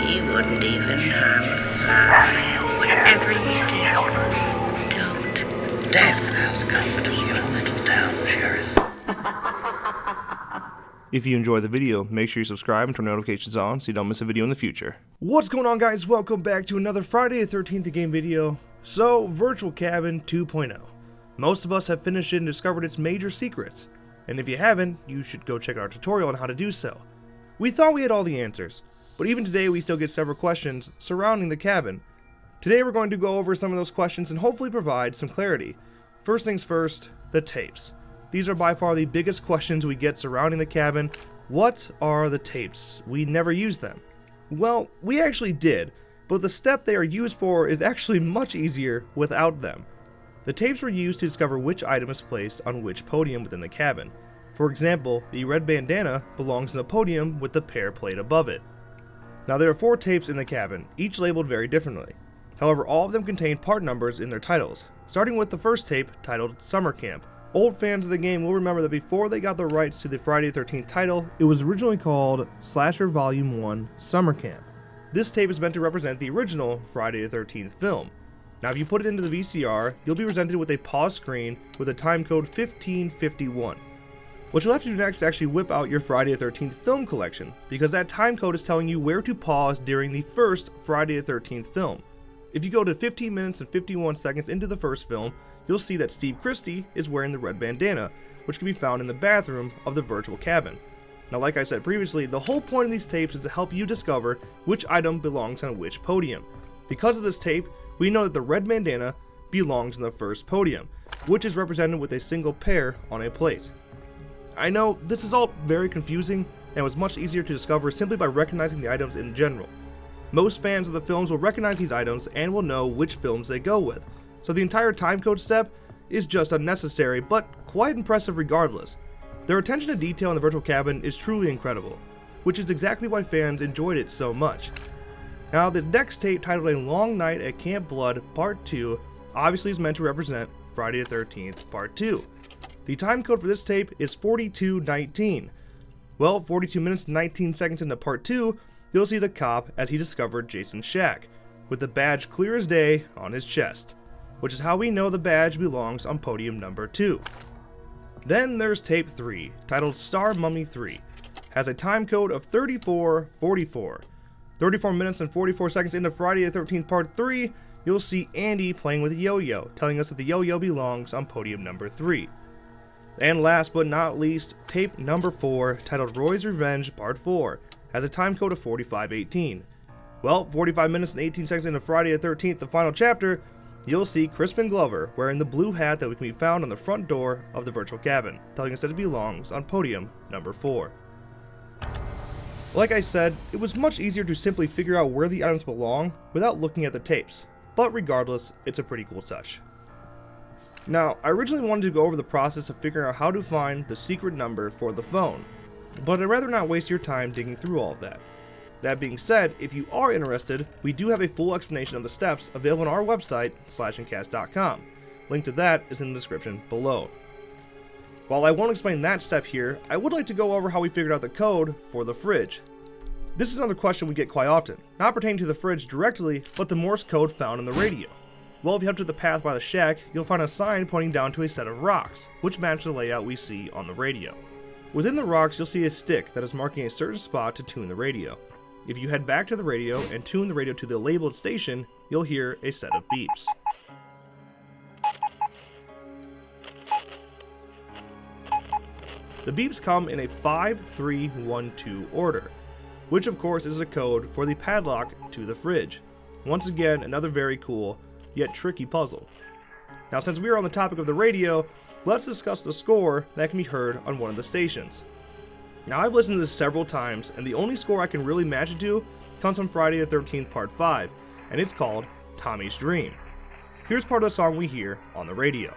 He wouldn't even harm a fly. Whatever you do, don't. Death has come to your little town, Sheriff. If you enjoy the video, make sure you subscribe and turn notifications on so you don't miss a video in the future. What's going on, guys? Welcome back to another Friday the 13th game video. So, Virtual Cabin 2.0. Most of us have finished it and discovered its major secrets. And if you haven't, you should go check out our tutorial on how to do so. We thought we had all the answers, but even today we still get several questions surrounding the cabin. Today we're going to go over some of those questions and hopefully provide some clarity. First things first, the tapes. These are by far the biggest questions we get surrounding the cabin. What are the tapes? We never use them. Well, we actually did, but the step they are used for is actually much easier without them. The tapes were used to discover which item is placed on which podium within the cabin. For example, the red bandana belongs in the podium with the pear plate above it. Now there are 4 tapes in the cabin, each labeled very differently. However, all of them contain part numbers in their titles, starting with the first tape titled Summer Camp. Old fans of the game will remember that before they got the rights to the Friday the 13th title, it was originally called Slasher Volume 1 Summer Camp. This tape is meant to represent the original Friday the 13th film. Now if you put it into the VCR, you'll be presented with a pause screen with a time code 1551. What you'll have to do next is actually whip out your Friday the 13th film collection, because that time code is telling you where to pause during the first Friday the 13th film. If you go to 15 minutes and 51 seconds into the first film, you'll see that Steve Christie is wearing the red bandana, which can be found in the bathroom of the virtual cabin. Now like I said previously, the whole point of these tapes is to help you discover which item belongs on which podium. Because of this tape, we know that the red bandana belongs in the first podium, which is represented with a single pear on a plate. I know this is all very confusing and was much easier to discover simply by recognizing the items in general. Most fans of the films will recognize these items and will know which films they go with, so the entire timecode step is just unnecessary, but quite impressive regardless. Their attention to detail in the virtual cabin is truly incredible, which is exactly why fans enjoyed it so much. Now the next tape, titled A Long Night at Camp Blood Part 2, obviously is meant to represent Friday the 13th Part 2. The time code for this tape is 4219. Well, 42 minutes and 19 seconds into Part 2, you'll see the cop as he discovered Jason's shack, with the badge clear as day on his chest, which is how we know the badge belongs on podium number 2. Then there's tape 3, titled Star Mummy 3, has a time code of 3444. 34 minutes and 44 seconds into Friday the 13th Part 3, you'll see Andy playing with a yo-yo, telling us that the yo-yo belongs on podium number 3. And last but not least, tape number 4, titled Roy's Revenge Part 4, has a time code of 4518. Well, 45 minutes and 18 seconds into Friday the 13th, the final chapter, you'll see Crispin Glover wearing the blue hat that can be found on the front door of the virtual cabin, telling us that it belongs on podium number 4. Like I said, it was much easier to simply figure out where the items belong without looking at the tapes, but regardless, it's a pretty cool touch. Now, I originally wanted to go over the process of figuring out how to find the secret number for the phone, but I'd rather not waste your time digging through all of that. That being said, if you are interested, we do have a full explanation of the steps available on our website, slashandcast.com. Link to that is in the description below. While I won't explain that step here, I would like to go over how we figured out the code for the fridge. This is another question we get quite often, not pertaining to the fridge directly, but the Morse code found in the radio. Well, if you head to the path by the shack, you'll find a sign pointing down to a set of rocks, which match the layout we see on the radio. Within the rocks, you'll see a stick that is marking a certain spot to tune the radio. If you head back to the radio and tune the radio to the labeled station, you'll hear a set of beeps. The beeps come in a 5-3-1-2 order, which of course is a code for the padlock to the fridge. Once again, another very cool, yet tricky puzzle. Now since we are on the topic of the radio, let's discuss the score that can be heard on one of the stations. Now I've listened to this several times, and the only score I can really match it to comes from Friday the 13th Part 5, and it's called Tommy's Dream. Here's part of the song we hear on the radio.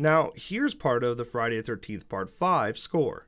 Now, here's part of the Friday the 13th Part 5 score.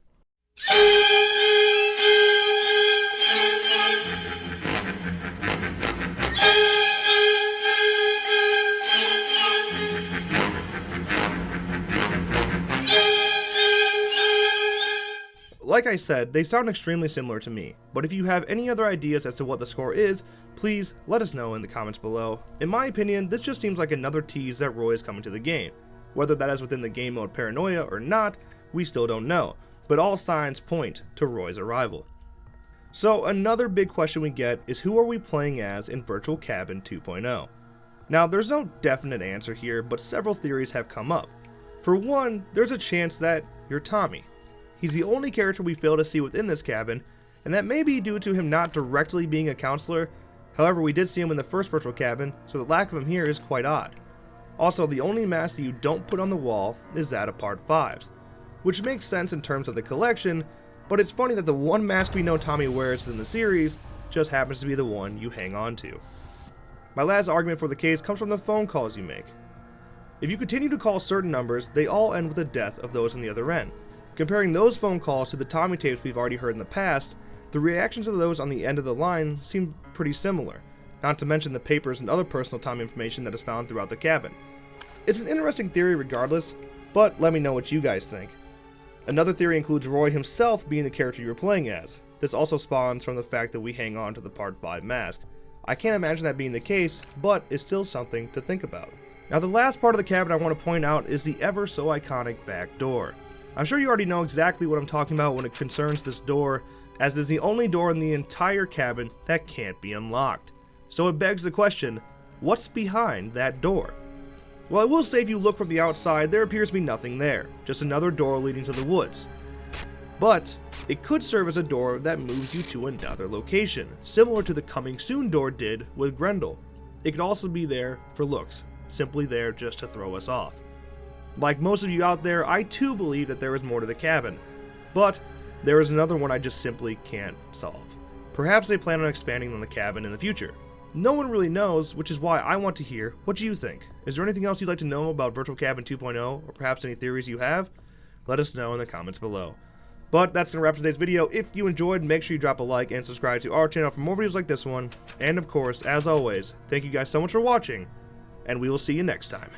Like I said, they sound extremely similar to me, but if you have any other ideas as to what the score is, please let us know in the comments below. In my opinion, this just seems like another tease that Roy is coming to the game. Whether that is within the game mode Paranoia or not, we still don't know, but all signs point to Roy's arrival. So another big question we get is, who are we playing as in Virtual Cabin 2.0? Now, there's no definite answer here, but several theories have come up. For one, there's a chance that you're Tommy. He's the only character we fail to see within this cabin, and that may be due to him not directly being a counselor. However, we did see him in the first Virtual Cabin, so the lack of him here is quite odd. Also, the only mask that you don't put on the wall is that of Part 5's, which makes sense in terms of the collection, but it's funny that the one mask we know Tommy wears in the series just happens to be the one you hang on to. My last argument for the case comes from the phone calls you make. If you continue to call certain numbers, they all end with the death of those on the other end. Comparing those phone calls to the Tommy tapes we've already heard in the past, the reactions of those on the end of the line seem pretty similar, not to mention the papers and other personal Tommy information that is found throughout the cabin. It's an interesting theory regardless, but let me know what you guys think. Another theory includes Roy himself being the character you're playing as. This also spawns from the fact that we hang on to the Part 5 mask. I can't imagine that being the case, but it's still something to think about. Now, the last part of the cabin I want to point out is the ever so iconic back door. I'm sure you already know exactly what I'm talking about when it concerns this door, as it is the only door in the entire cabin that can't be unlocked. So it begs the question, what's behind that door? Well, I will say if you look from the outside, there appears to be nothing there, just another door leading to the woods. But it could serve as a door that moves you to another location, similar to the Coming Soon door did with Grendel. It could also be there for looks, simply there just to throw us off. Like most of you out there, I too believe that there is more to the cabin, but there is another one I just simply can't solve. Perhaps they plan on expanding on the cabin in the future. No one really knows, which is why I want to hear what you think. Is there anything else you'd like to know about Virtual Cabin 2.0, or perhaps any theories you have? Let us know in the comments below. But that's going to wrap today's video. If you enjoyed, make sure you drop a like and subscribe to our channel for more videos like this one. And of course, as always, thank you guys so much for watching, and we will see you next time.